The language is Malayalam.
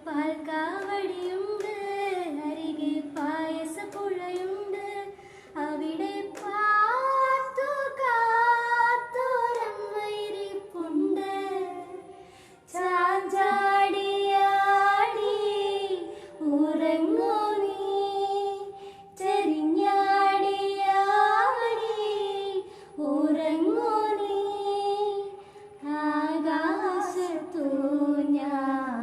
പാൽക്കാവടിയുണ്ട്, അരികെ പായസപ്പുഴയുണ്ട്, അവിടെ പാത്തു കാത്തോരമ്മയിരിപ്പുണ്ട്. ചാഞ്ചാടിയാടി ഉറങ്ങൂ നീ, ചരിഞ്ഞാടിയാടി ഉറങ്ങൂ നീ, ആകാശത്തു ഞാൻ